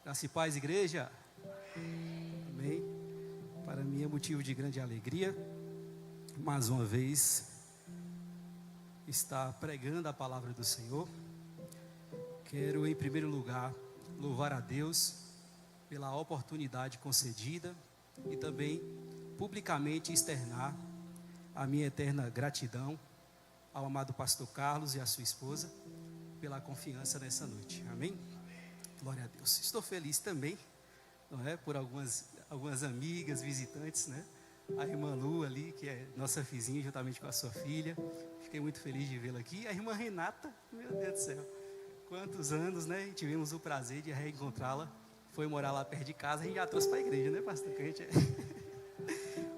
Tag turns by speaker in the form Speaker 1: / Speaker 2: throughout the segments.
Speaker 1: Graça e paz, igreja. Amém. Para mim é motivo de grande alegria, mais uma vez, estar pregando a palavra do Senhor. Quero, em primeiro lugar, louvar a Deus pela oportunidade concedida e também publicamente externar a minha eterna gratidão ao amado pastor Carlos e à sua esposa pela confiança nessa noite. Amém? Glória a Deus. Estou feliz também, não é, por algumas amigas, visitantes, né? A irmã Lu ali, que é nossa vizinha, juntamente com a sua filha. Fiquei muito feliz de vê-la aqui. A irmã Renata, meu Deus do céu, quantos anos, né? Tivemos o prazer de reencontrá-la. Foi morar lá perto de casa, a gente já trouxe para a igreja, né, pastor? Que a gente é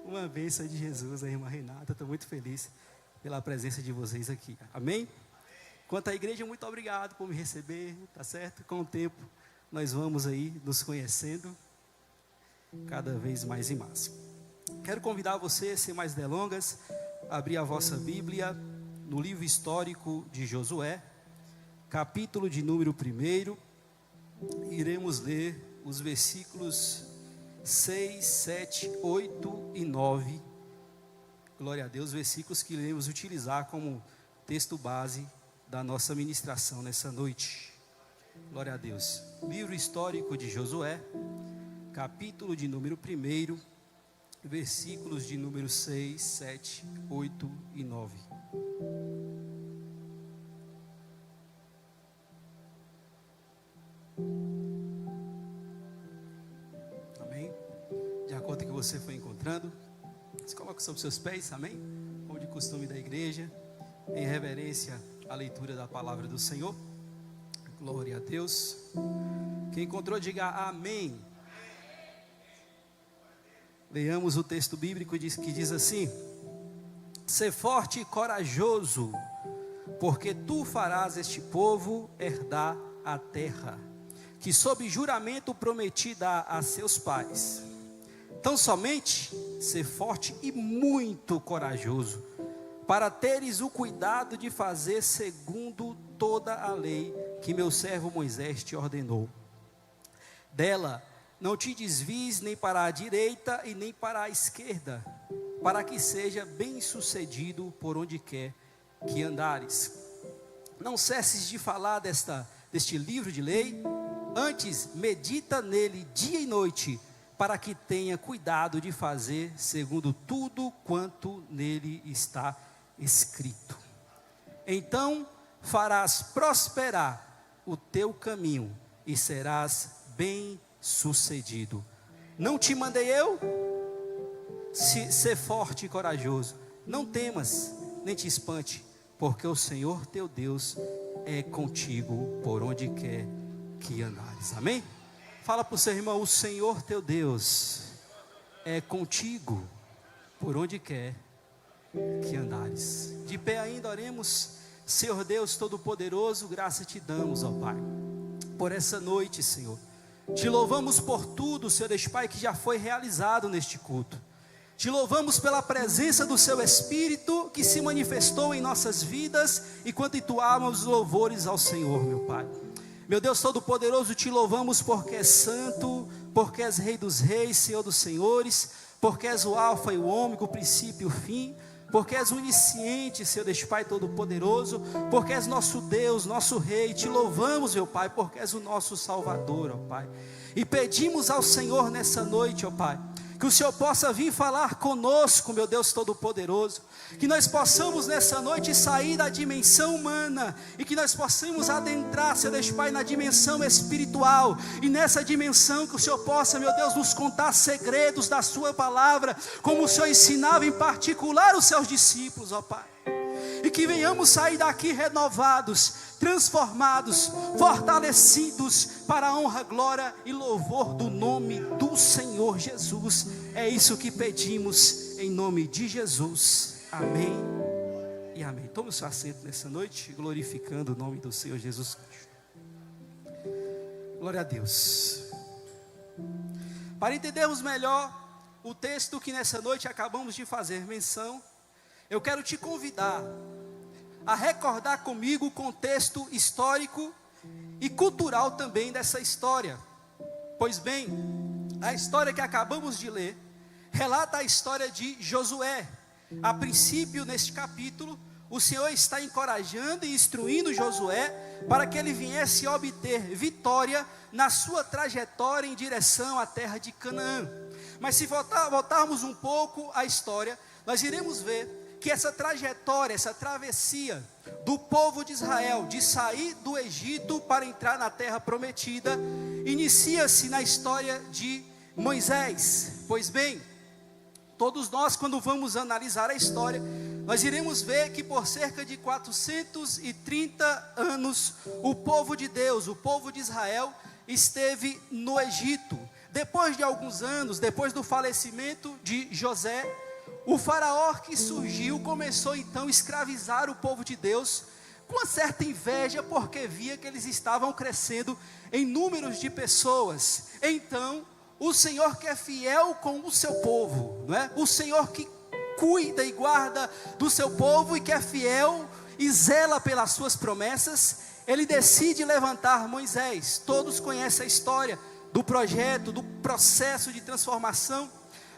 Speaker 1: uma bênção de Jesus, a irmã Renata. Estou muito feliz pela presença de vocês aqui. Amém? Quanto à igreja, muito obrigado por me receber, tá certo? Com o tempo, nós vamos aí nos conhecendo cada vez mais e mais. Quero convidar você, sem mais delongas, a abrir a vossa Bíblia no livro histórico de Josué, capítulo de número 1. Iremos ler os versículos 6, 7, 8 e 9. Glória a Deus, versículos que iremos utilizar como texto base da nossa ministração nessa noite. Glória a Deus. Livro histórico de Josué, capítulo de número 1, versículos de número 6, 7, 8 e 9. Amém? De acordo com o que você foi encontrando, se coloque sobre seus pés, amém? Como de costume da igreja, em reverência à leitura da palavra do Senhor. Glória a Deus. Quem encontrou, diga amém. Leamos o texto bíblico que diz assim: Sê forte e corajoso, porque tu farás este povo herdar a terra, que sob juramento prometi dar a seus pais. Tão somente ser forte e muito corajoso, para teres o cuidado de fazer segundo toda a lei que meu servo Moisés te ordenou. Dela não te desvies nem para a direita e nem para a esquerda, para que seja bem sucedido por onde quer que andares. Não cesses de falar deste livro de lei, antes medita nele dia e noite, para que tenha cuidado de fazer segundo tudo quanto nele está escrito. Então farás prosperar o teu caminho e serás bem sucedido. Não te mandei eu? Ser forte e corajoso. Não temas, nem te espante, porque o Senhor teu Deus é contigo por onde quer que andares. Amém? Fala para o seu irmão: o Senhor teu Deus é contigo por onde quer que andares. De pé ainda oremos. Senhor Deus Todo-Poderoso, graça te damos, ó Pai, por essa noite, Senhor. Te louvamos por tudo, Senhor Deus Pai, que já foi realizado neste culto. Te louvamos pela presença do Seu Espírito, que se manifestou em nossas vidas, enquanto entoávamos louvores ao Senhor, meu Pai. Meu Deus Todo-Poderoso, te louvamos porque és santo, porque és Rei dos Reis, Senhor dos Senhores, porque és o Alfa e o Ômega, o princípio e o fim, porque és o onisciente, Senhor Deus Pai Todo-Poderoso, porque és nosso Deus, nosso Rei. Te louvamos, meu Pai, porque és o nosso Salvador, ó Pai. E pedimos ao Senhor nessa noite, ó Pai, que o Senhor possa vir falar conosco, meu Deus Todo-Poderoso, que nós possamos nessa noite sair da dimensão humana, e que nós possamos adentrar, Senhor Deus Pai, na dimensão espiritual, e nessa dimensão que o Senhor possa, meu Deus, nos contar segredos da sua palavra, como o Senhor ensinava em particular os seus discípulos, ó Pai. E que venhamos sair daqui renovados, transformados, fortalecidos para a honra, glória e louvor do nome do Senhor Jesus. É isso que pedimos em nome de Jesus. Amém e amém. Tome o seu assento nessa noite, glorificando o nome do Senhor Jesus Cristo. Glória a Deus. Para entendermos melhor o texto que nessa noite acabamos de fazer menção, eu quero te convidar a recordar comigo o contexto histórico e cultural também dessa história. Pois bem, a história que acabamos de ler relata a história de Josué. A princípio, neste capítulo, o Senhor está encorajando e instruindo Josué para que ele viesse obter vitória na sua trajetória em direção à terra de Canaã. Mas se voltarmos um pouco à história, nós iremos ver que essa trajetória, essa travessia do povo de Israel, de sair do Egito para entrar na terra prometida, inicia-se na história de Moisés. Pois bem, todos nós, quando vamos analisar a história, nós iremos ver que por cerca de 430 anos, o povo de Deus, o povo de Israel, esteve no Egito. Depois de alguns anos, depois do falecimento de José, o faraó que surgiu começou então a escravizar o povo de Deus, com uma certa inveja, porque via que eles estavam crescendo em números de pessoas. Então, o Senhor que é fiel com o seu povo, não é? O Senhor que cuida e guarda do seu povo e que é fiel e zela pelas suas promessas, ele decide levantar Moisés. Todos conhecem a história do projeto, do processo de transformação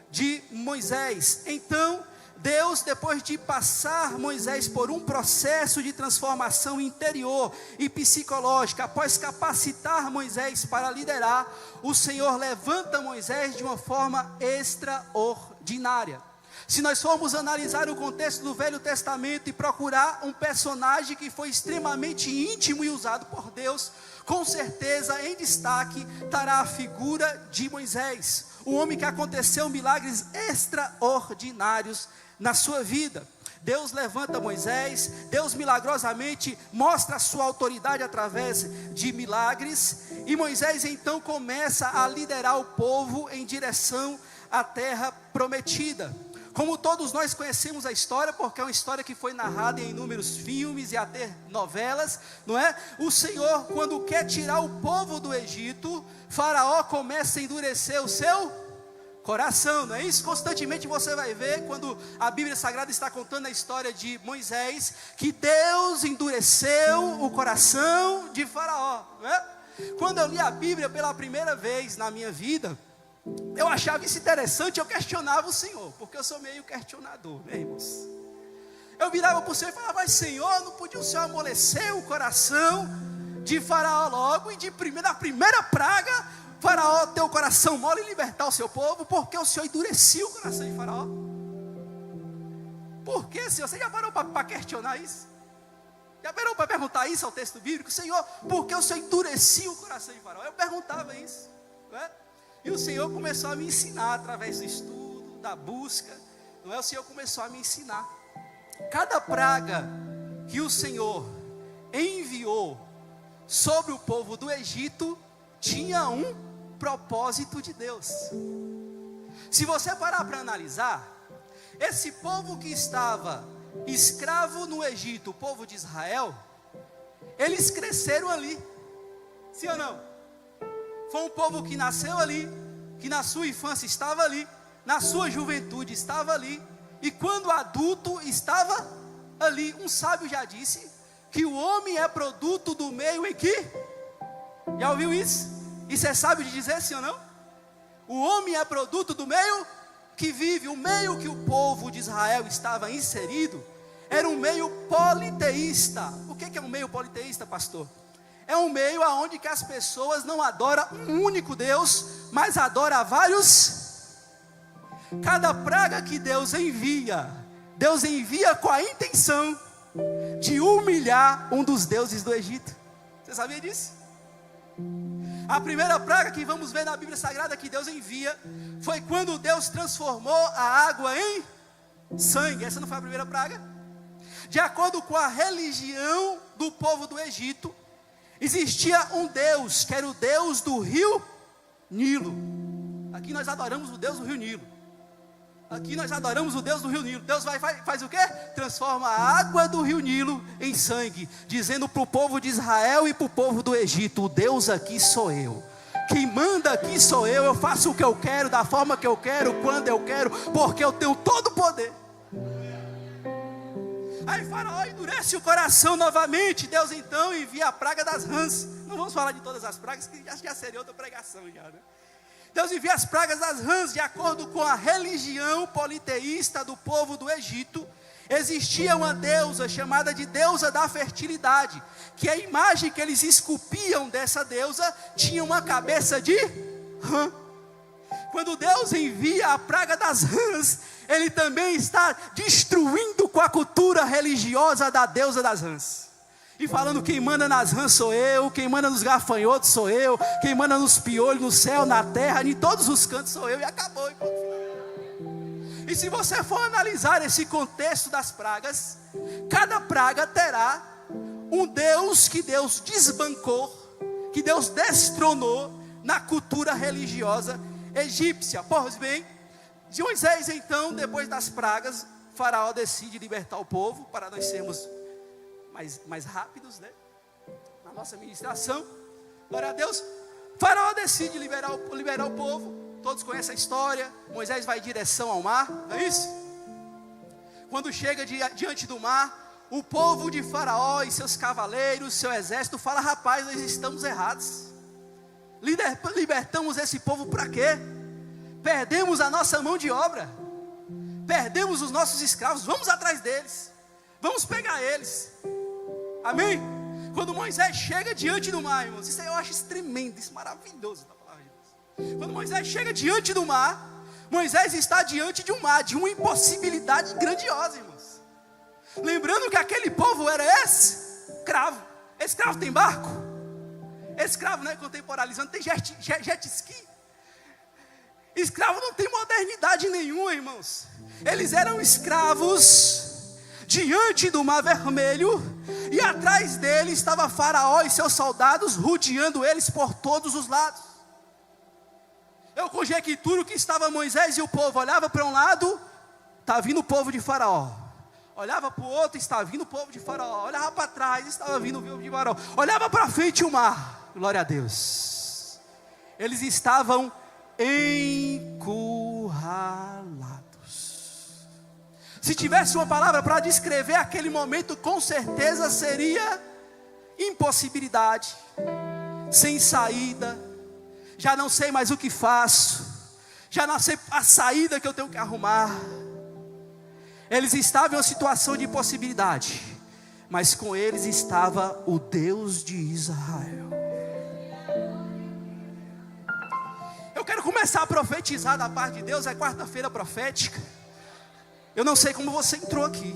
Speaker 1: de Moisés. Então, Deus, depois de passar Moisés por um processo de transformação interior e psicológica, após capacitar Moisés para liderar, o Senhor levanta Moisés de uma forma extraordinária. Se nós formos analisar o contexto do Velho Testamento e procurar um personagem que foi extremamente íntimo e usado por Deus, com certeza em destaque estará a figura de Moisés, o homem que aconteceu milagres extraordinários na sua vida. Deus levanta Moisés, Deus milagrosamente mostra a sua autoridade através de milagres, e Moisés então começa a liderar o povo em direção à terra prometida. Como todos nós conhecemos a história, porque é uma história que foi narrada em inúmeros filmes e até novelas, não é? O Senhor, quando quer tirar o povo do Egito, Faraó começa a endurecer o seu coração, não é isso? Constantemente você vai ver, quando a Bíblia Sagrada está contando a história de Moisés, que Deus endureceu o coração de Faraó, não é? Quando eu li a Bíblia pela primeira vez na minha vida, eu achava isso interessante, eu questionava o Senhor, porque eu sou meio questionador, meus irmãos. Eu virava para o Senhor e falava: mas Senhor, não podia o Senhor amolecer o coração de Faraó logo, e na primeira praga, Faraó ter o coração mole e libertar o seu povo? Porque o Senhor endurecia o coração de Faraó? Por que, Senhor? Você já parou para questionar isso? Já parou para perguntar isso ao texto bíblico? Senhor, por que o Senhor endurecia o coração de Faraó? Eu perguntava isso, não é? E o Senhor começou a me ensinar através do estudo, da busca, não é? O Senhor começou a me ensinar. Cada praga que o Senhor enviou sobre o povo do Egito tinha um propósito de Deus. Se você parar para analisar, esse povo que estava escravo no Egito, o povo de Israel, eles cresceram ali, sim ou não? Foi um povo que nasceu ali, que na sua infância estava ali, na sua juventude estava ali, e quando adulto estava ali. Um sábio já disse que o homem é produto do meio em que... Já ouviu isso? Isso é sábio de dizer, sim ou não? O homem é produto do meio que vive. O meio que o povo de Israel estava inserido era um meio politeísta. O que é um meio politeísta, pastor? É um meio onde que as pessoas não adoram um único Deus, mas adoram a vários. Cada praga que Deus envia com a intenção de humilhar um dos deuses do Egito. Você sabia disso? A primeira praga que vamos ver na Bíblia Sagrada que Deus envia foi quando Deus transformou a água em sangue. Essa não foi a primeira praga? De acordo com a religião do povo do Egito, existia um Deus, que era o Deus do rio Nilo. Aqui nós adoramos o Deus do rio Nilo. Aqui nós adoramos o Deus do rio Nilo. Deus faz o quê? Transforma a água do rio Nilo em sangue, dizendo para o povo de Israel e para o povo do Egito: o Deus aqui sou eu. Quem manda aqui sou eu faço o que eu quero, da forma que eu quero, quando eu quero, porque eu tenho todo o poder. Aí Faraó endurece o coração novamente. Deus então envia a praga das rãs. Não vamos falar de todas as pragas, que acho que já seria outra pregação já, né? Deus envia as pragas das rãs. De acordo com a religião politeísta do povo do Egito, existia uma deusa chamada de deusa da fertilidade, que a imagem que eles esculpiam dessa deusa tinha uma cabeça de rã. Quando Deus envia a praga das rãs, Ele também está destruindo com a cultura religiosa da deusa das rãs. E falando, quem manda nas rãs sou eu, quem manda nos gafanhotos sou eu, quem manda nos piolhos, no céu, na terra, em todos os cantos sou eu, e acabou. E se você for analisar esse contexto das pragas, cada praga terá um Deus que Deus desbancou, que Deus destronou na cultura religiosa egípcia. Pois bem, de Moisés então, depois das pragas, Faraó decide libertar o povo, para nós sermos mais rápidos, né, na nossa ministração. Glória a Deus. Faraó decide liberar o povo. Todos conhecem a história. Moisés vai em direção ao mar, não é isso? Quando chega diante do mar, o povo de Faraó e seus cavaleiros, seu exército, fala: rapaz, nós estamos errados. Libertamos esse povo para quê? Perdemos a nossa mão de obra, perdemos os nossos escravos, vamos atrás deles, vamos pegar eles. Amém? Quando Moisés chega diante do mar, irmãos, isso aí eu acho tremendo, isso maravilhoso da palavra de Deus. Quando Moisés chega diante do mar, Moisés está diante de um mar, de uma impossibilidade grandiosa, irmãos. Lembrando que aquele povo era escravo. Escravo tem barco? Escravo, né, contemporaneizando, tem jet ski. Escravo não tem modernidade nenhuma, irmãos. Eles eram escravos diante do mar vermelho, e atrás dele estava Faraó e seus soldados, rodeando eles por todos os lados. Eu conjecturo que estava Moisés e o povo. Olhava para um lado, está vindo o povo de Faraó. Olhava para o outro, estava vindo o povo de Faraó. Olhava para trás, estava vindo o povo de Faraó. Olhava para frente o mar. Glória a Deus. Eles estavam encurralados. Se tivesse uma palavra para descrever aquele momento, com certeza seria impossibilidade, sem saída. Já não sei mais o que faço, já não sei a saída que eu tenho que arrumar. Eles estavam em uma situação de impossibilidade, mas com eles estava o Deus de Israel. Eu quero começar a profetizar da parte de Deus. É quarta-feira profética. Eu não sei como você entrou aqui.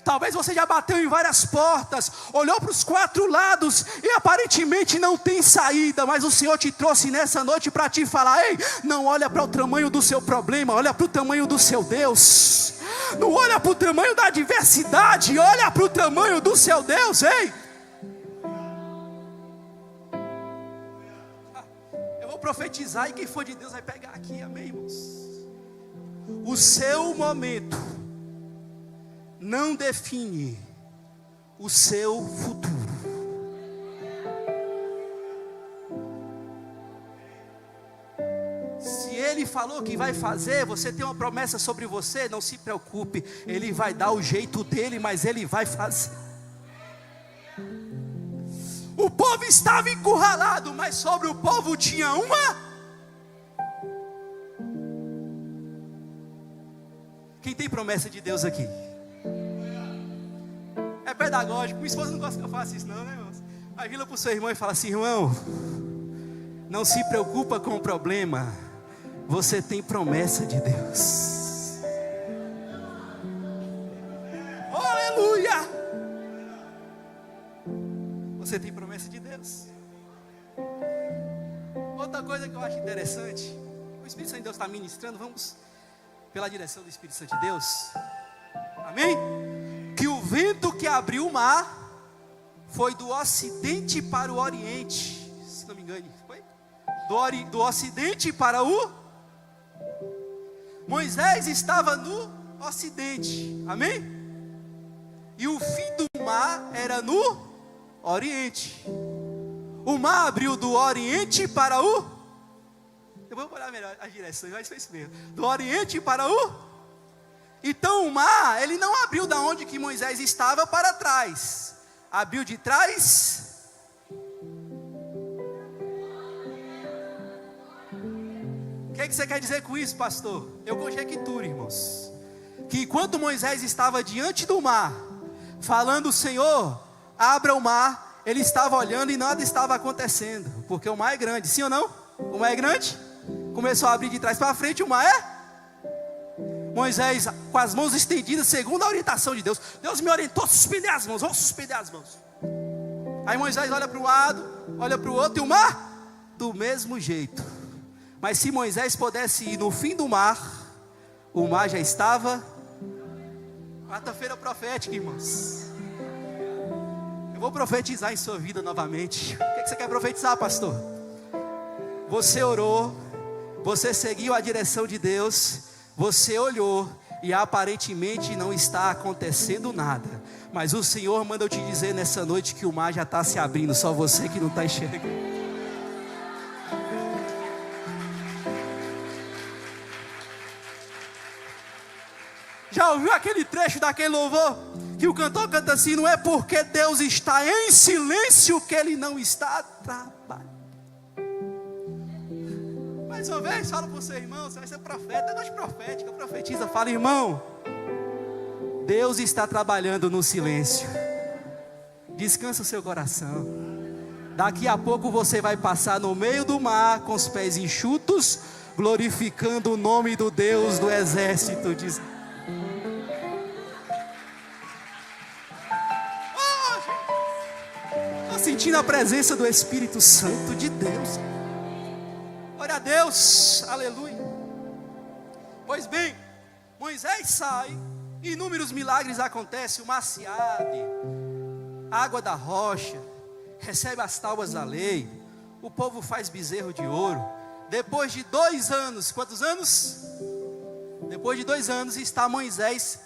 Speaker 1: Talvez você já bateu em várias portas, olhou para os 4 lados e aparentemente não tem saída, mas o Senhor te trouxe nessa noite para te falar: ei, não olha para o tamanho do seu problema, olha para o tamanho do seu Deus. Não olha para o tamanho da adversidade, olha para o tamanho do seu Deus. Ei, eu vou profetizar e quem for de Deus vai pegar aqui, amém, irmãos? O seu momento não define o seu futuro. Se Ele falou que vai fazer, você tem uma promessa sobre você, não se preocupe, Ele vai dar o jeito dele, mas Ele vai fazer. O povo estava encurralado, mas sobre o povo tinha uma. Quem tem promessa de Deus aqui? É pedagógico. Minha esposa não gosta que eu faça isso não, né, irmãos? Aí vira para o seu irmão e fala assim: irmão, não se preocupa com o problema, você tem promessa de Deus. Oh, aleluia! Você tem promessa de Deus. Outra coisa que eu acho interessante, o Espírito Santo de Deus está ministrando, vamos pela direção do Espírito Santo de Deus. Amém? Que o vento que abriu o mar foi do ocidente para o oriente, se não me engano, foi? Do ocidente para o... Moisés estava no ocidente, amém? E o fim do mar era no oriente. O mar abriu do oriente para o... Eu vou olhar melhor as direções, mas foi isso mesmo. Do oriente para o... Então o mar, ele não abriu da onde que Moisés estava para trás. Abriu de trás. O que você quer dizer com isso, pastor? Eu conjecturo, irmãos, que enquanto Moisés estava diante do mar, falando, Senhor, abra o mar, ele estava olhando e nada estava acontecendo, porque o mar é grande, sim ou não? O mar é grande? Começou a abrir de trás para frente, o mar é? Moisés, com as mãos estendidas, segundo a orientação de Deus. Deus me orientou a suspender as mãos, vamos suspender as mãos. Aí Moisés olha para um lado, olha para o outro, e o mar, do mesmo jeito. Mas se Moisés pudesse ir no fim do mar, o mar já estava. Quarta-feira profética, irmãos. Eu vou profetizar em sua vida novamente. O que você quer profetizar, pastor? Você orou, você seguiu a direção de Deus, você olhou e aparentemente não está acontecendo nada. Mas o Senhor manda eu te dizer nessa noite que o mar já está se abrindo, só você que não está enxergando. Já ouviu aquele trecho daquele louvor? Que o cantor canta assim: não é porque Deus está em silêncio que Ele não está trabalhando. Mais uma vez, fala para o seu irmão, você vai ser profeta, é noite profética, profetiza, fala, irmão, Deus está trabalhando no silêncio. Descansa o seu coração. Daqui a pouco você vai passar no meio do mar com os pés enxutos, glorificando o nome do Deus do exército. Estou sentindo a presença do Espírito Santo de Deus. Glória a Deus, aleluia. Pois bem, Moisés sai, inúmeros milagres acontecem, o mar se abre, a água da rocha, recebe as tábuas da lei, o povo faz bezerro de ouro. Depois de 2 anos, quantos anos? Depois de 2 anos está Moisés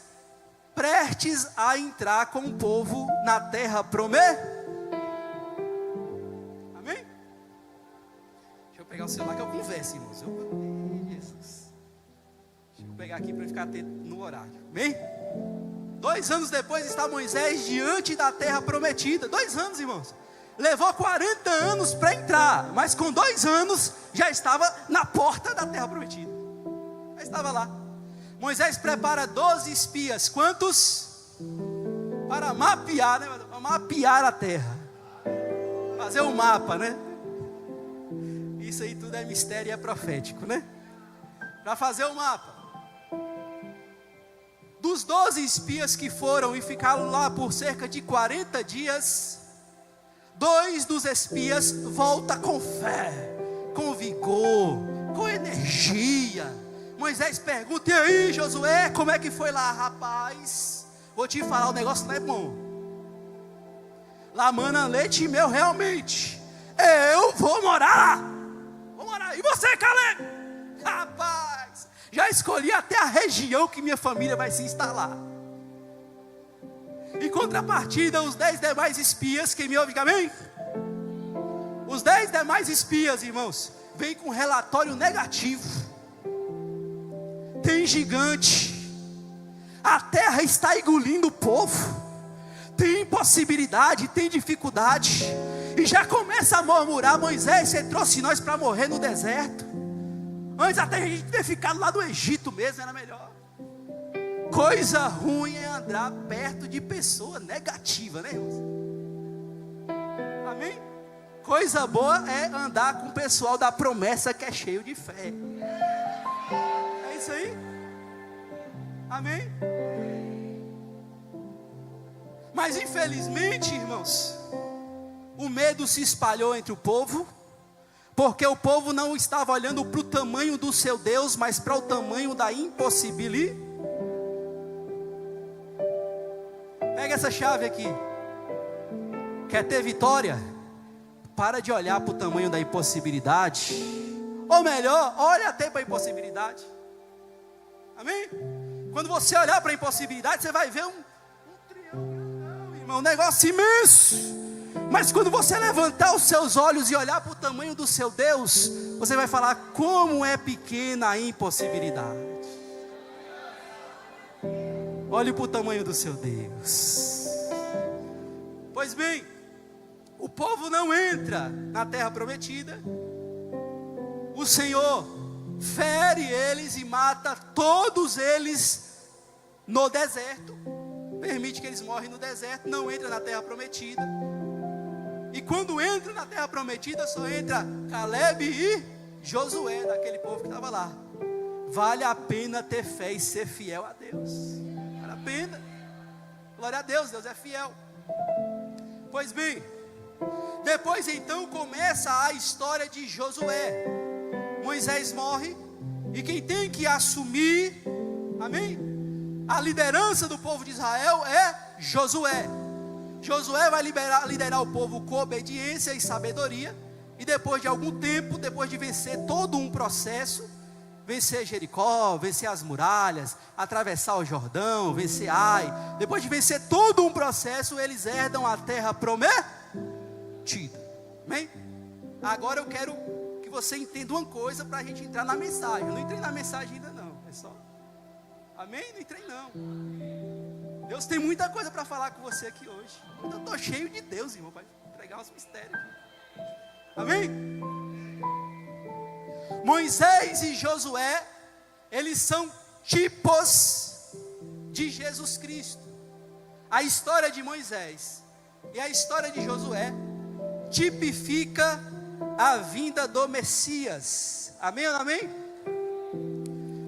Speaker 1: prestes a entrar com o povo na terra prometida. Vou pegar o celular que eu converso, irmãos. Jesus. Deixa eu pegar aqui para ficar atento no horário. Amém? 2 anos depois está Moisés diante da terra prometida. 2 anos, irmãos. Levou 40 anos para entrar, mas com 2 anos já estava na porta da terra prometida. Já estava lá. Moisés prepara 12 espias. Quantos? Para mapear, né? Para mapear a terra. Fazer um mapa, né? Isso aí tudo é mistério e é profético, né? Para fazer o mapa. Dos 12 espias que foram e ficaram lá por cerca de 40 dias, 2 dos espias voltam com fé, com vigor, com energia. Moisés pergunta: e aí, Josué, como é que foi lá? Rapaz, vou te falar, o negócio não é bom. Lá mana leite e mel, realmente. Eu vou morar lá. E você, Caleb? Rapaz, já escolhi até a região que minha família vai se instalar. Em contrapartida, os 10 demais espias, quem me ouve, amém? Os 10 demais espias, irmãos, vêm com relatório negativo. Tem gigante, a terra está engolindo o povo, tem impossibilidade, tem dificuldade. E já começa a murmurar: Moisés, você trouxe nós para morrer no deserto. Antes até a gente ter ficado lá do Egito mesmo, era melhor. Coisa ruim é andar perto de pessoa negativa, né, irmãos? Amém? Coisa boa é andar com o pessoal da promessa que é cheio de fé. É isso aí? Amém? Mas infelizmente, irmãos, o medo se espalhou entre o povo, porque o povo não estava olhando para o tamanho do seu Deus, mas para o tamanho da impossibilidade. Pega essa chave aqui. Quer ter vitória? Para de olhar para o tamanho da impossibilidade. Ou melhor, olha até para a impossibilidade. Amém? Quando você olhar para a impossibilidade, você vai ver um triângulo, irmão, um negócio imenso. Mas quando você levantar os seus olhos e olhar para o tamanho do seu Deus, você vai falar: como é pequena a impossibilidade. Olhe para o tamanho do seu Deus. Pois bem, o povo não entra na terra prometida. O Senhor fere eles e mata todos eles no deserto. Permite que eles morrem no deserto, não entra na terra prometida. E quando entra na terra prometida, só entra Caleb e Josué, daquele povo que estava lá. Vale a pena ter fé e ser fiel a Deus. Vale a pena. Glória a Deus, Deus é fiel. Pois bem, depois então começa a história de Josué. Moisés morre e quem tem que assumir, amém, a liderança do povo de Israel é Josué. Josué vai liderar o povo com obediência e sabedoria. E depois de algum tempo, depois de vencer todo um processo, vencer Jericó, vencer as muralhas, atravessar o Jordão, vencer Ai, depois de vencer todo um processo, eles herdam a terra prometida. Amém? Agora eu quero que você entenda uma coisa para a gente entrar na mensagem. Eu não entrei na mensagem ainda não, pessoal. Amém? Não entrei não. Deus tem muita coisa para falar com você aqui hoje. Eu estou cheio de Deus, irmão, para entregar os mistérios. Amém? Moisés e Josué, eles são tipos de Jesus Cristo. A história de Moisés e a história de Josué tipifica a vinda do Messias. Amém ou não amém?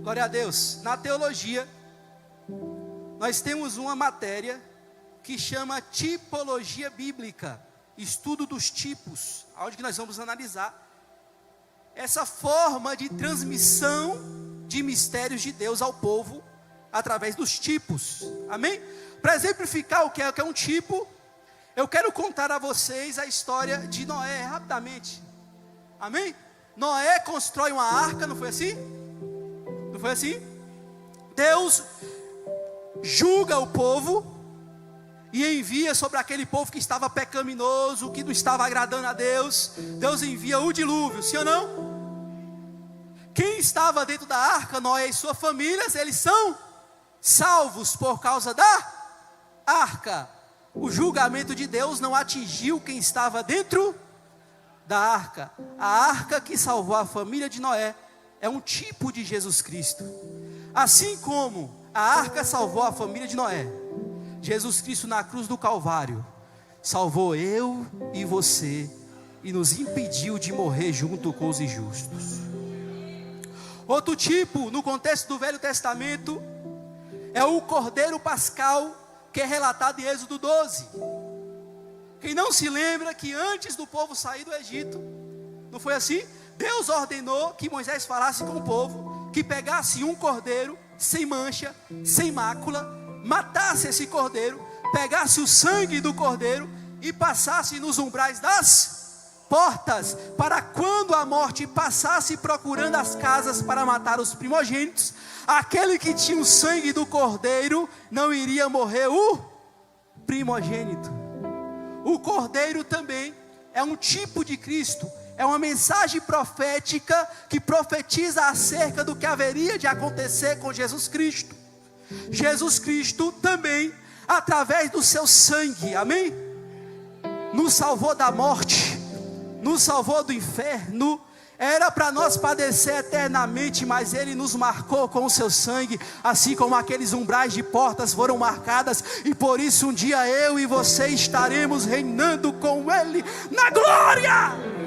Speaker 1: Glória a Deus. Na teologia, nós temos uma matéria que chama tipologia bíblica, estudo dos tipos, onde que nós vamos analisar essa forma de transmissão de mistérios de Deus ao povo através dos tipos. Amém? Para exemplificar o que é um tipo, eu quero contar a vocês a história de Noé rapidamente. Amém? Noé constrói uma arca, não foi assim? Não foi assim? Deus julga o povo e envia sobre aquele povo que estava pecaminoso, que não estava agradando a Deus. Deus envia o dilúvio, sim ou não? Quem estava dentro da arca, Noé e sua família, eles são salvos por causa da arca. O julgamento de Deus não atingiu quem estava dentro da arca. A arca que salvou a família de Noé é um tipo de Jesus Cristo. Assim como a arca salvou a família de Noé, Jesus Cristo na cruz do Calvário salvou eu e você e nos impediu de morrer junto com os injustos. Outro tipo, no contexto do Velho Testamento, é o Cordeiro Pascal, que é relatado em Êxodo 12. Quem não se lembra que antes do povo sair do Egito, não foi assim? Deus ordenou que Moisés falasse com o povo, que pegasse um cordeiro, sem mancha, sem mácula, matasse esse cordeiro, pegasse o sangue do cordeiro e passasse nos umbrais das portas, para quando a morte passasse procurando as casas para matar os primogênitos, aquele que tinha o sangue do cordeiro não iria morrer o primogênito. O cordeiro também é um tipo de Cristo, é uma mensagem profética que profetiza acerca do que haveria de acontecer com Jesus Cristo. Jesus Cristo também, através do seu sangue, amém? Nos salvou da morte, nos salvou do inferno. Era para nós padecer eternamente, mas Ele nos marcou com o seu sangue, assim como aqueles umbrais de portas foram marcadas, e por isso um dia eu e você estaremos reinando com Ele na glória.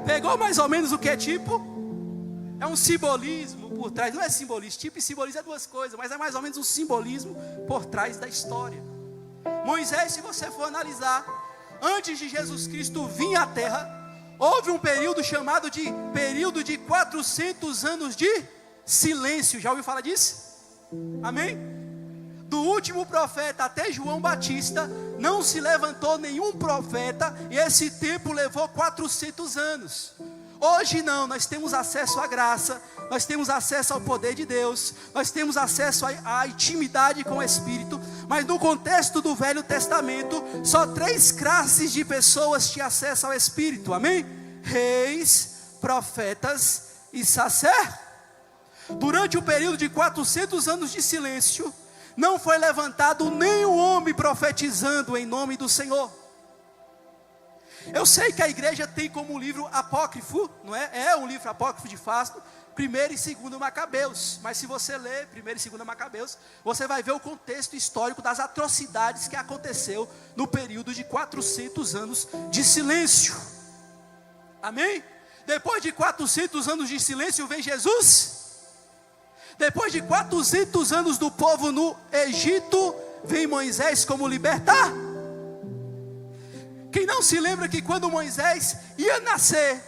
Speaker 1: Pegou mais ou menos o que é tipo? É um simbolismo por trás, não é simbolismo, tipo e simbolismo é duas coisas, mas é mais ou menos um simbolismo por trás da história. Moisés, se você for analisar, antes de Jesus Cristo vir à terra, houve um período chamado de período de 400 anos de silêncio. Já ouviu falar disso? Amém? Do último profeta até João Batista, não se levantou nenhum profeta, e esse tempo levou 400 anos. Hoje não, nós temos acesso à graça, nós temos acesso ao poder de Deus, nós temos acesso à intimidade com o Espírito, mas no contexto do Velho Testamento, só 3 classes de pessoas tinham acesso ao Espírito, amém? Reis, profetas e sacerdotes. Durante o período de 400 anos de silêncio, não foi levantado nenhum homem profetizando em nome do Senhor. Eu sei que a igreja tem como livro apócrifo, não é? É um livro apócrifo de fato, 1º e 2º Macabeus. Mas se você ler 1º e 2º Macabeus, você vai ver o contexto histórico das atrocidades que aconteceu no período de 400 anos de silêncio. Amém? Depois de 400 anos de silêncio vem Jesus. Depois de 400 anos do povo no Egito, vem Moisés como libertar. Quem não se lembra que quando Moisés ia nascer,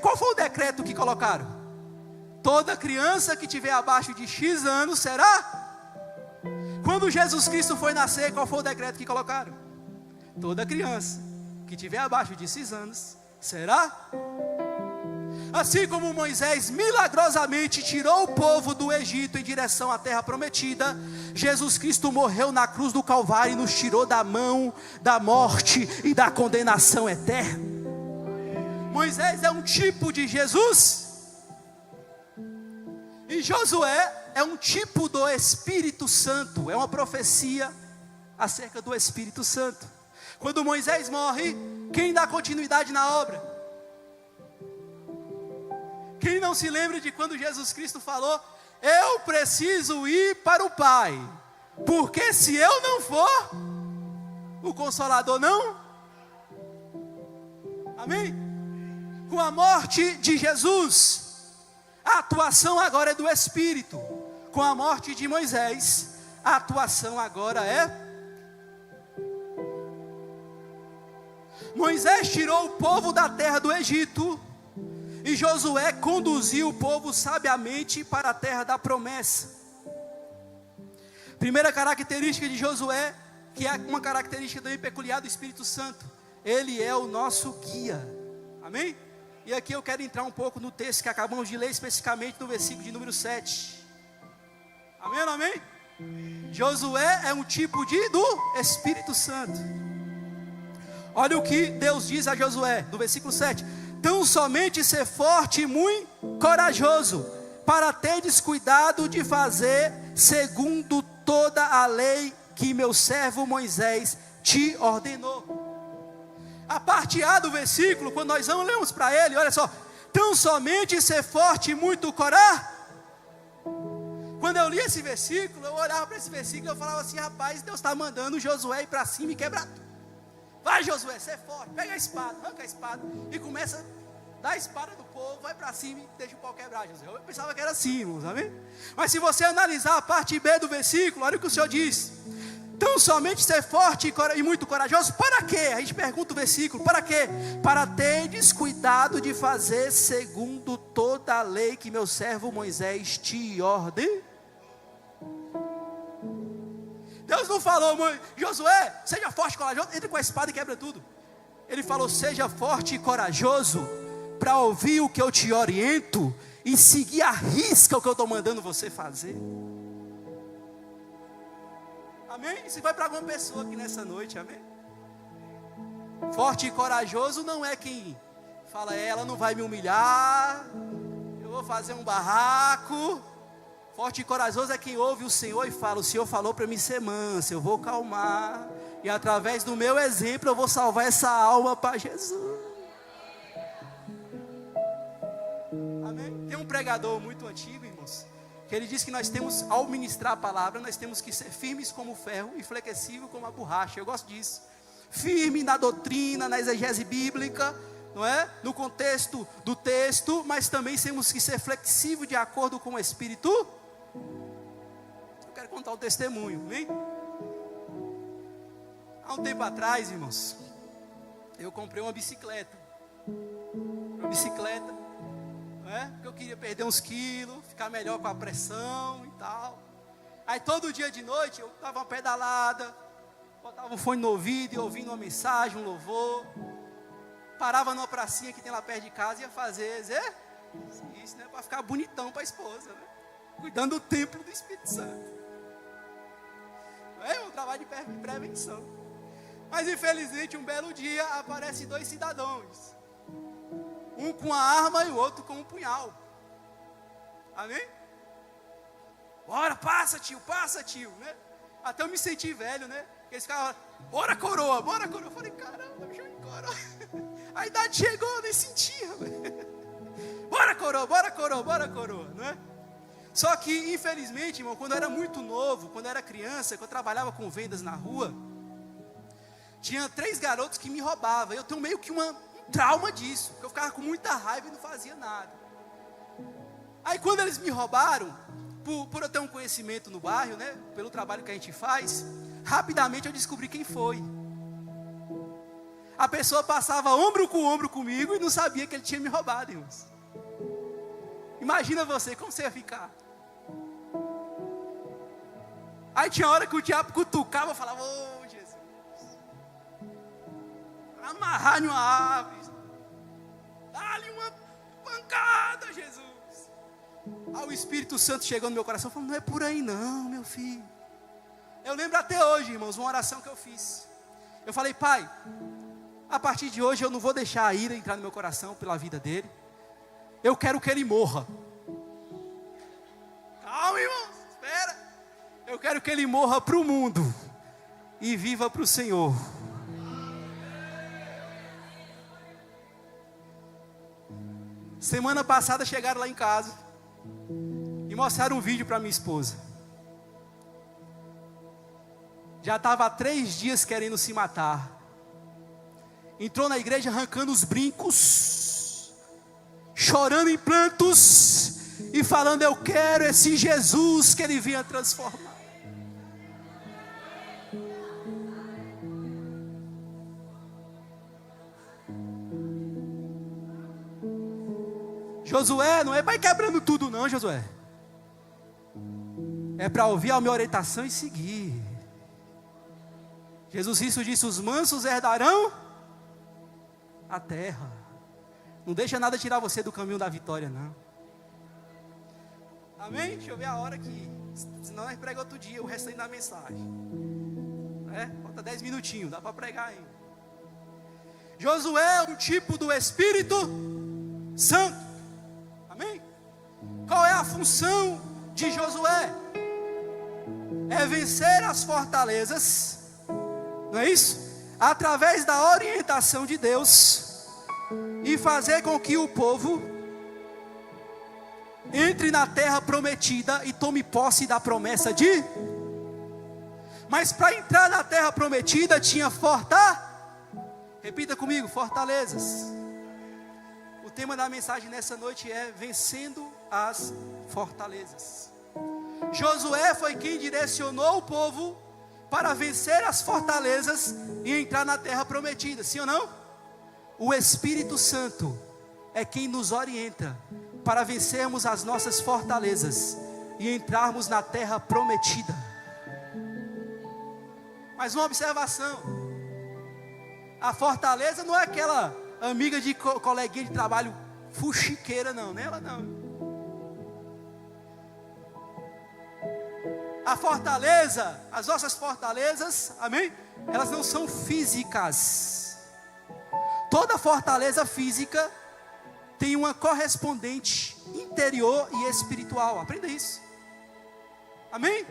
Speaker 1: qual foi o decreto que colocaram? Toda criança que tiver abaixo de X anos será. Quando Jesus Cristo foi nascer, qual foi o decreto que colocaram? Toda criança que tiver abaixo de X anos será. Assim como Moisés milagrosamente tirou o povo do Egito em direção à terra prometida, Jesus Cristo morreu na cruz do Calvário e nos tirou da mão da morte e da condenação eterna. Moisés é um tipo de Jesus, e Josué é um tipo do Espírito Santo, é uma profecia acerca do Espírito Santo. Quando Moisés morre, quem dá continuidade na obra? Quem não se lembra de quando Jesus Cristo falou: eu preciso ir para o Pai, porque se eu não for, o Consolador não. Amém? Com a morte de Jesus, a atuação agora é do Espírito. Com a morte de Moisés, a atuação agora é. Moisés tirou o povo da terra do Egito, e Josué conduziu o povo sabiamente para a terra da promessa. Primeira característica de Josué, que é uma característica também peculiar do Espírito Santo: ele é o nosso guia. Amém? E aqui eu quero entrar um pouco no texto que acabamos de ler, especificamente no versículo de número 7. Amém ou não amém? Josué é um tipo do Espírito Santo. Olha o que Deus diz a Josué, no versículo 7. Tão somente ser forte e muito corajoso, para teres cuidado de fazer segundo toda a lei que meu servo Moisés te ordenou. A parte A do versículo, quando nós lemos para ele, olha só: tão somente ser forte e muito corajoso. Quando eu li esse versículo, eu olhava para esse versículo e eu falava assim: rapaz, Deus está mandando Josué ir para cima e quebrar tudo. Vai, Josué, você é forte, pega a espada, arranca a espada e começa a dar a espada do povo, vai para cima e deixa o pau quebrar, Josué. Eu pensava que era assim, irmãos, amém? Mas se você analisar a parte B do versículo, olha o que o Senhor diz: tão somente ser forte e muito corajoso, para quê? A gente pergunta o versículo: para quê? Para teres cuidado de fazer segundo toda a lei que meu servo Moisés te ordenou. Deus não falou: Josué, seja forte e corajoso, entre com a espada e quebra tudo. Ele falou: seja forte e corajoso, para ouvir o que eu te oriento, e seguir à risca o que eu estou mandando você fazer. Amém? Isso vai para alguma pessoa aqui nessa noite, amém? Forte e corajoso não é quem fala: ela não vai me humilhar, eu vou fazer um barraco. Forte e corajoso é quem ouve o Senhor e fala: o Senhor falou para mim ser manso, eu vou calmar, e através do meu exemplo eu vou salvar essa alma para Jesus. Amém? Tem um pregador muito antigo, irmãos, que ele diz que nós temos, ao ministrar a palavra, nós temos que ser firmes como o ferro e flexível como a borracha. Eu gosto disso. Firme na doutrina, na exegese bíblica, não é? No contexto do texto, mas também temos que ser flexíveis de acordo com o Espírito. Eu quero contar um testemunho, amém? Há um tempo atrás, irmãos, eu comprei uma bicicleta. Não é? Porque eu queria perder uns quilos, ficar melhor com a pressão e tal. Aí todo dia de noite eu dava uma pedalada, botava um fone no ouvido e ouvindo uma mensagem, um louvor. Parava numa pracinha que tem lá perto de casa e ia fazer isso, né? Para ficar bonitão para a esposa, né? Cuidando do templo do Espírito Santo. É um trabalho de prevenção. Mas infelizmente um belo dia aparecem dois cidadãos. Um com a arma e o outro com um punhal. Amém? Bora, passa tio, né? Até eu me senti velho, né? Eles ficavam, bora coroa. Eu falei, caramba, bicho, coroa. A idade chegou, eu nem sentia. Bora coroa, não é? Só que, infelizmente, irmão, quando eu era muito novo, quando eu era criança, quando eu trabalhava com vendas na rua, tinha 3 garotos que me roubavam. Eu tenho meio que um trauma disso, porque eu ficava com muita raiva e não fazia nada. Aí quando eles me roubaram, por eu ter um conhecimento no bairro, né, pelo trabalho que a gente faz, rapidamente eu descobri quem foi. A pessoa passava ombro com ombro comigo e não sabia que ele tinha me roubado, irmãos. Imagina você, como você ia ficar? Aí tinha hora que o diabo cutucava, eu falava, ô Jesus, amarrar em uma árvore, dá-lhe uma pancada, Jesus. Aí o Espírito Santo chegou no meu coração, falou, não é por aí não, meu filho. Eu lembro até hoje, irmãos, uma oração que eu fiz. Eu falei, pai, a partir de hoje eu não vou deixar a ira entrar no meu coração pela vida dele. Eu quero que ele morra. Calma, irmãos, espera. Eu quero que ele morra para o mundo e viva para o Senhor. Semana passada chegaram lá em casa e mostraram um vídeo para minha esposa. Já estava há 3 dias querendo se matar. Entrou na igreja arrancando os brincos, chorando em prantos e falando, eu quero esse Jesus que ele vinha transformar. Josué, não é para ir quebrando tudo não, Josué. É para ouvir a minha orientação e seguir. Jesus Cristo disse, os mansos herdarão a terra. Não deixa nada tirar você do caminho da vitória, não. Amém? Deixa eu ver a hora que, senão nós pregamos outro dia, o restante da mensagem. Falta 10 minutinhos, dá para pregar ainda. Josué é um tipo do Espírito Santo. Amém? Qual é a função de Josué? É vencer as fortalezas, não é isso? Através da orientação de Deus, e fazer com que o povo entre na terra prometida e tome posse da promessa de... Mas para entrar na terra prometida tinha repita comigo, fortalezas. O tema da mensagem nessa noite é vencendo as fortalezas. Josué foi quem direcionou o povo para vencer as fortalezas e entrar na terra prometida, sim ou não? O Espírito Santo é quem nos orienta para vencermos as nossas fortalezas e entrarmos na terra prometida. Mas uma observação: a fortaleza não é aquela amiga de coleguinha de trabalho fuxiqueira, não, né? Ela não. A fortaleza, as nossas fortalezas, amém? Elas não são físicas. Toda fortaleza física tem uma correspondente interior e espiritual. Aprenda isso. Amém?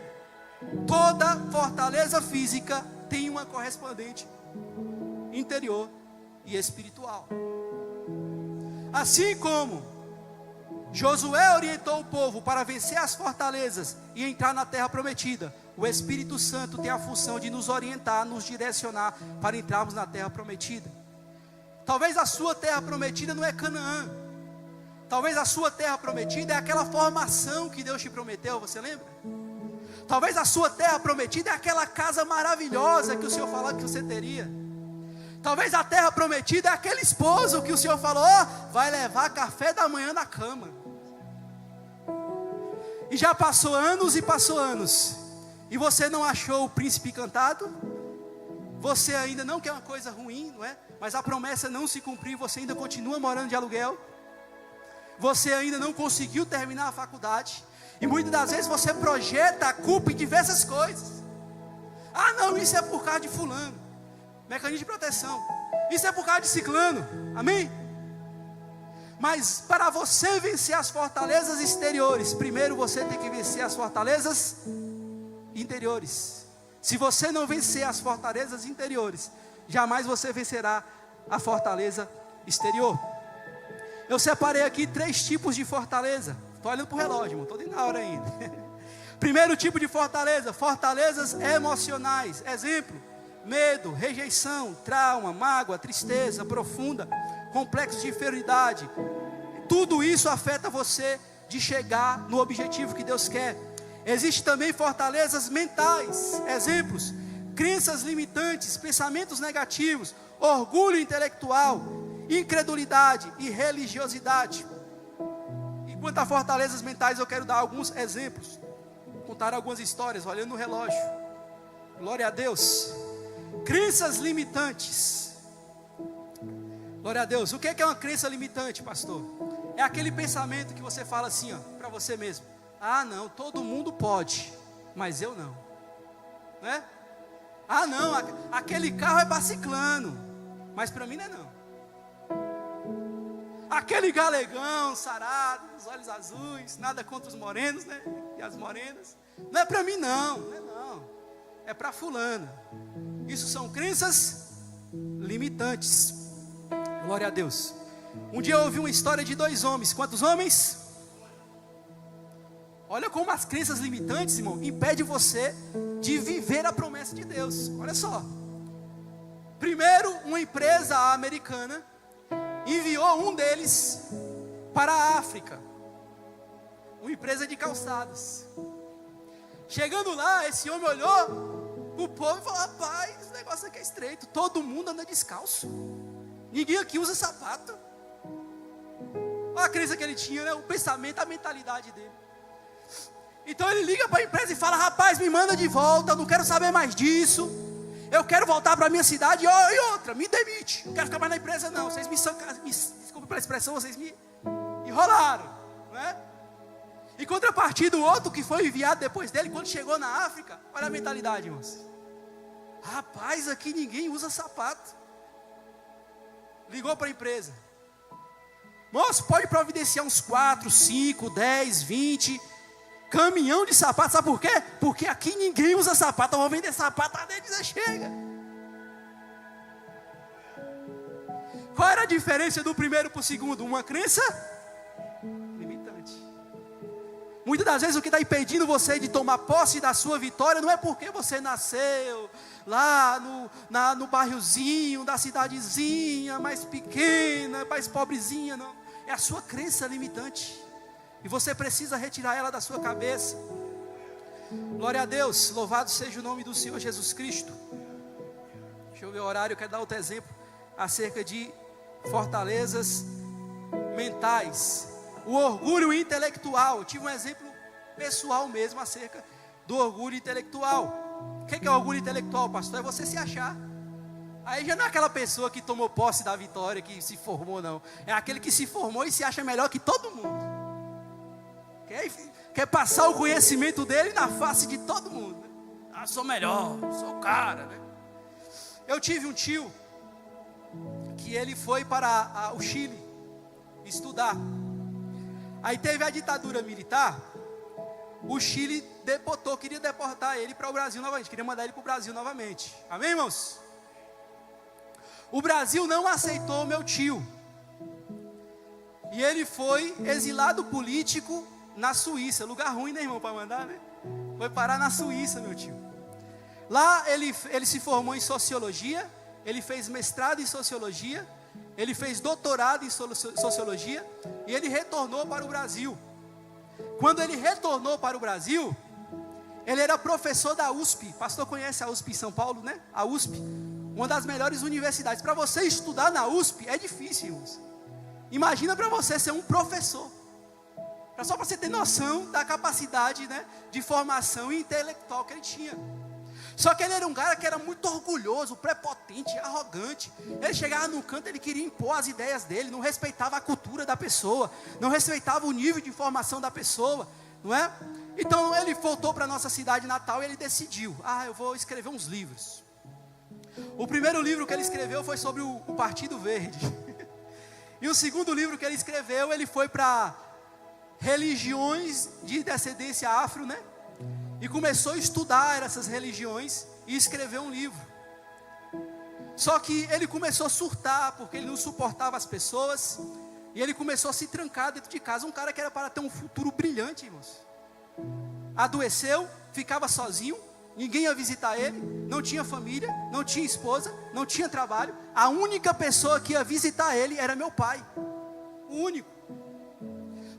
Speaker 1: Toda fortaleza física tem uma correspondente interior e espiritual. Assim como Josué orientou o povo para vencer as fortalezas e entrar na terra prometida, o Espírito Santo tem a função de nos orientar, nos direcionar para entrarmos na terra prometida. Talvez a sua terra prometida não é Canaã. Talvez a sua terra prometida é aquela formação que Deus te prometeu, você lembra? Talvez a sua terra prometida é aquela casa maravilhosa que o Senhor falou que você teria. Talvez a terra prometida é aquele esposo que o Senhor falou, vai levar café da manhã na cama. E já passou anos e passou anos, e você não achou o príncipe encantado. Você ainda não quer uma coisa ruim, não é? Mas a promessa não se cumpriu, você ainda continua morando de aluguel. Você ainda não conseguiu terminar a faculdade. E muitas das vezes você projeta a culpa em diversas coisas. Ah não, isso é por causa de fulano, mecanismo de proteção. Isso é por causa de ciclano, amém? Mas para você vencer as fortalezas exteriores, primeiro você tem que vencer as fortalezas interiores. Se você não vencer as fortalezas interiores, jamais você vencerá a fortaleza exterior. Eu separei aqui 3 tipos de fortaleza. Estou olhando para o relógio, irmão, estou dentro da hora ainda. Primeiro tipo de fortaleza, fortalezas emocionais. Exemplo: medo, rejeição, trauma, mágoa, tristeza profunda, complexo de inferioridade. Tudo isso afeta você de chegar no objetivo que Deus quer. Existem também fortalezas mentais. Exemplos: crenças limitantes, pensamentos negativos, orgulho intelectual, incredulidade e religiosidade. E quanto a fortalezas mentais, eu quero dar alguns exemplos, contar algumas histórias, olhando no relógio. Glória a Deus. Crenças limitantes. Glória a Deus. O que é uma crença limitante, pastor? É aquele pensamento que você fala assim, ó, para você mesmo: ah não, todo mundo pode, mas eu não, né? Ah não, aquele carro é para ciclano, mas para mim não é não. Aquele galegão, sarado, os olhos azuis, nada contra os morenos, né? E as morenas, não é para mim não, não é não, é para fulana. Isso são crenças limitantes. Glória a Deus. Um dia eu ouvi uma história de 2 homens. Quantos homens? Olha como as crenças limitantes, irmão, impedem você de viver a promessa de Deus. Olha só. Primeiro, uma empresa americana enviou um deles para a África. Uma empresa de calçados. Chegando lá, esse homem olhou o povo e falou: rapaz, esse negócio aqui é estreito, todo mundo anda descalço, ninguém aqui usa sapato. Olha a crença que ele tinha, né? O pensamento, a mentalidade dele. Então ele liga para a empresa e fala: rapaz, me manda de volta, eu não quero saber mais disso, eu quero voltar para a minha cidade. E outra, me demite, não quero ficar mais na empresa não. Vocês desculpe pela expressão, vocês me enrolaram, né? Em contrapartida, o outro que foi enviado depois dele, quando chegou na África, olha a mentalidade, irmãos: rapaz, aqui ninguém usa sapato. Ligou para a empresa: moço, pode providenciar uns 4, 5, 10, 20 caminhão de sapato. Sabe por quê? Porque aqui ninguém usa sapato. Eu vou vender sapato até dizer chega. Qual era a diferença do primeiro para o segundo? Uma crença limitante. Muitas das vezes o que está impedindo você de tomar posse da sua vitória não é porque você nasceu lá no bairrozinho, da cidadezinha mais pequena, mais pobrezinha, não. É a sua crença limitante. E você precisa retirar ela da sua cabeça. Glória a Deus, louvado seja o nome do Senhor Jesus Cristo. Deixa eu ver o horário, eu quero dar outro exemplo acerca de fortalezas mentais. O orgulho intelectual. Eu tive um exemplo pessoal mesmo acerca do orgulho intelectual. O que é orgulho intelectual, pastor? É você se achar. Aí já não é aquela pessoa que tomou posse da vitória, que se formou, não. É aquele que se formou e se acha melhor que todo mundo. Quer passar o conhecimento dele na face de todo mundo, né? Ah, sou melhor, sou o cara, né? Eu tive um tio que ele foi para o Chile estudar. Aí teve a ditadura militar. O Chile queria deportar ele para o Brasil novamente, queria mandar ele para o Brasil novamente. Amém, irmãos? O Brasil não aceitou meu tio. E ele foi exilado político na Suíça. Lugar ruim, né, irmão, para mandar, né? Foi parar na Suíça, meu tio. Lá ele se formou em sociologia. Ele fez mestrado em sociologia. Ele fez doutorado em sociologia. E ele retornou para o Brasil. Quando ele retornou para o Brasil, ele era professor da USP. O pastor conhece a USP em São Paulo, né? A USP, uma das melhores universidades. Para você estudar na USP é difícil, irmãos. Imagina para você ser um professor. Só para você ter noção da capacidade, né, de formação intelectual que ele tinha. Só que ele era um cara que era muito orgulhoso, prepotente, arrogante. Ele chegava num canto, ele queria impor as ideias dele, não respeitava a cultura da pessoa, não respeitava o nível de formação da pessoa, não é? Então ele voltou para a nossa cidade natal e ele decidiu: eu vou escrever uns livros. O primeiro livro que ele escreveu foi sobre o Partido Verde. E o segundo livro que ele escreveu, ele foi para religiões de descendência afro, né? E começou a estudar essas religiões e escreveu um livro. Só que ele começou a surtar, porque ele não suportava as pessoas. E ele começou a se trancar dentro de casa. Um cara que era para ter um futuro brilhante, irmãos. Adoeceu, ficava sozinho, ninguém ia visitar ele, não tinha família, não tinha esposa, não tinha trabalho. A única pessoa que ia visitar ele era meu pai. O único.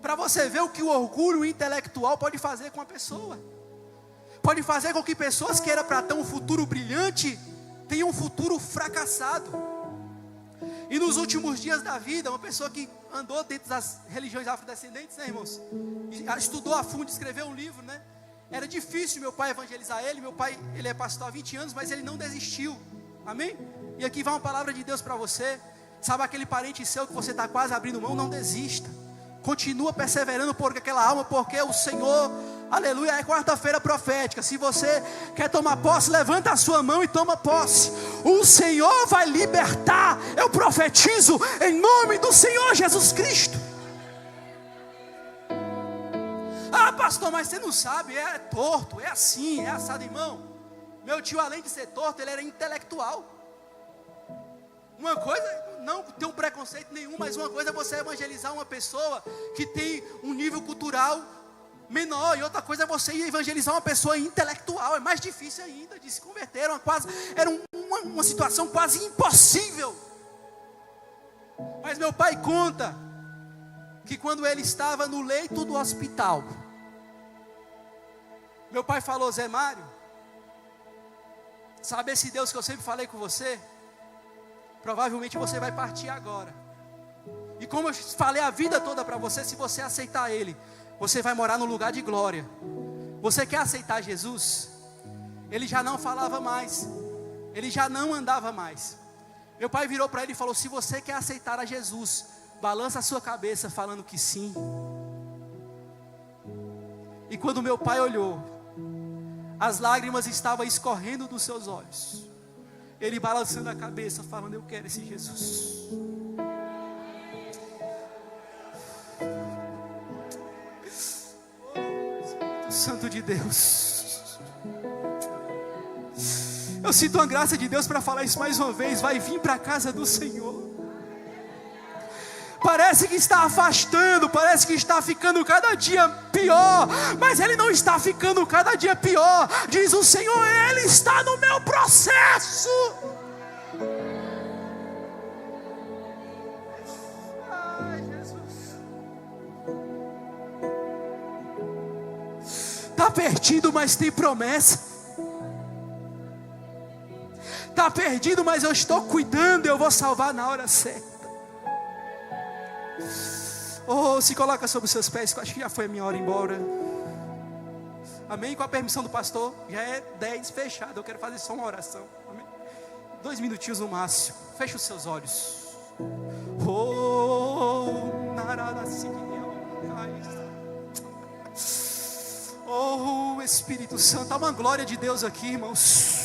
Speaker 1: Para você ver o que o orgulho intelectual pode fazer com a pessoa. Pode fazer com que pessoas que eram para ter um futuro brilhante tenham um futuro fracassado. E nos últimos dias da vida, uma pessoa que andou dentro das religiões afrodescendentes, né, irmãos? Estudou a fundo, escreveu um livro, né? Era difícil meu pai evangelizar ele. Meu pai, ele é pastor há 20 anos, mas ele não desistiu. Amém? E aqui vai uma palavra de Deus para você. Sabe aquele parente seu que você está quase abrindo mão? Não desista. Continua perseverando por aquela alma, porque o Senhor, aleluia, é quarta-feira profética. Se você quer tomar posse, levanta a sua mão e toma posse. O Senhor vai libertar. Eu profetizo em nome do Senhor Jesus Cristo. Ah, pastor, mas você não sabe, é torto, é assim, é assado, irmão. Meu tio, além de ser torto, ele era intelectual. Uma coisa, não tem um preconceito nenhum, mas uma coisa é você evangelizar uma pessoa que tem um nível cultural menor, e outra coisa é você evangelizar uma pessoa intelectual. É mais difícil ainda de se converter. Era uma situação quase impossível. Mas meu pai conta que quando ele estava no leito do hospital, meu pai falou: Zé Mário, sabe esse Deus que eu sempre falei com você? Provavelmente você vai partir agora. E como eu falei a vida toda para você, se você aceitar Ele, você vai morar no lugar de glória. Você quer aceitar Jesus? Ele já não falava mais, ele já não andava mais. Meu pai virou para ele e falou: se você quer aceitar a Jesus, balança a sua cabeça falando que sim. E quando meu pai olhou, as lágrimas estavam escorrendo dos seus olhos. Ele balançando a cabeça, falando: eu quero esse Jesus. Espírito Santo de Deus, eu sinto a graça de Deus para falar isso mais uma vez. Vai vir para a casa do Senhor. Parece que está afastando, parece que está ficando cada dia pior, mas Ele não está ficando cada dia pior. Diz o Senhor: Ele está no meu processo. Ai, Jesus. Está perdido, mas tem promessa. Está perdido, mas eu estou cuidando, eu vou salvar na hora certa. Oh, se coloca sobre os seus pés, que eu acho que já foi a minha hora embora. Amém? Com a permissão do pastor, já é 10 fechado. Eu quero fazer só uma oração. Amém? 2 minutinhos no máximo. Feche os seus olhos. Oh, Espírito Santo, há uma glória de Deus aqui, irmãos.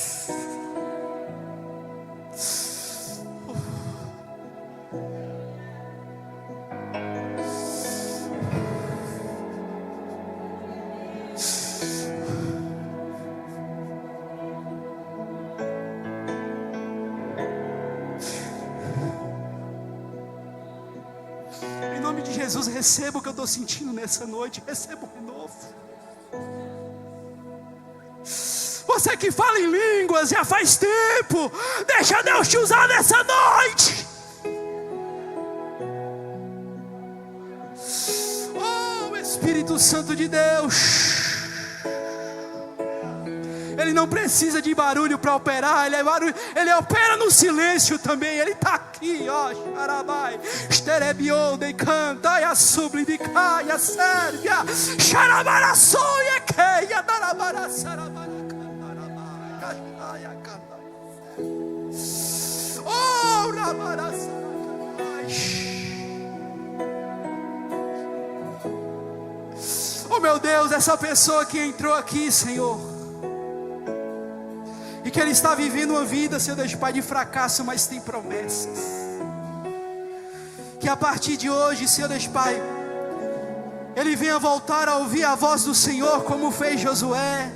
Speaker 1: Jesus, receba o que eu estou sentindo nessa noite. Receba o renovo. Você que fala em línguas já faz tempo, deixa Deus te usar nessa noite. Oh, Espírito Santo de Deus, Ele não precisa de barulho para operar. Ele opera no silêncio também. Ele está aqui, ó. Xarabai, Esterebiou, de canta, e a subli de caia, sérvia, Xarabaraçoia, queia, darabara, sarabara, cantarabara, caixaia, canta. Oh, rabara, sarabai. Oh, meu Deus, essa pessoa que entrou aqui, Senhor, e que ele está vivendo uma vida, Senhor Deus Pai, de fracasso, mas tem promessas. que a partir de hoje, Senhor Deus Pai, ele venha voltar a ouvir a voz do Senhor como fez Josué,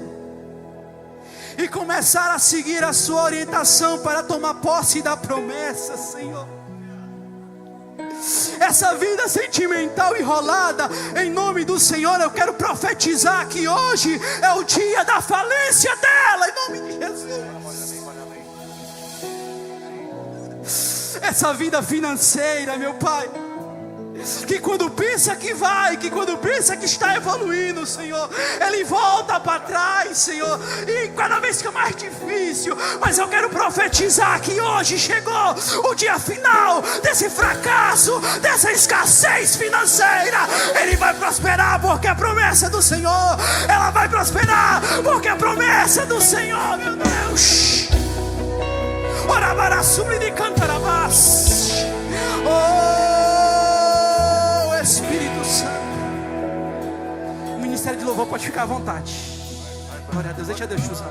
Speaker 1: e começar a seguir a sua orientação para tomar posse da promessa, Senhor. Essa vida sentimental enrolada, em nome do Senhor, eu quero profetizar que hoje é o dia da falência dela, em nome de Jesus. Essa vida financeira, meu Pai, que quando pensa que vai, que quando pensa que está evoluindo, Senhor, ele volta para trás, Senhor, e cada vez fica mais difícil. Mas eu quero profetizar que hoje chegou o dia final desse fracasso, dessa escassez financeira. Ele vai prosperar porque a promessa do Senhor, ela vai prosperar porque a promessa do Senhor, meu Deus. Ora para subir de cantarabás. Espírito Santo. O ministério de louvor pode ficar à vontade. Glória a Deus, deixa Deus te usar.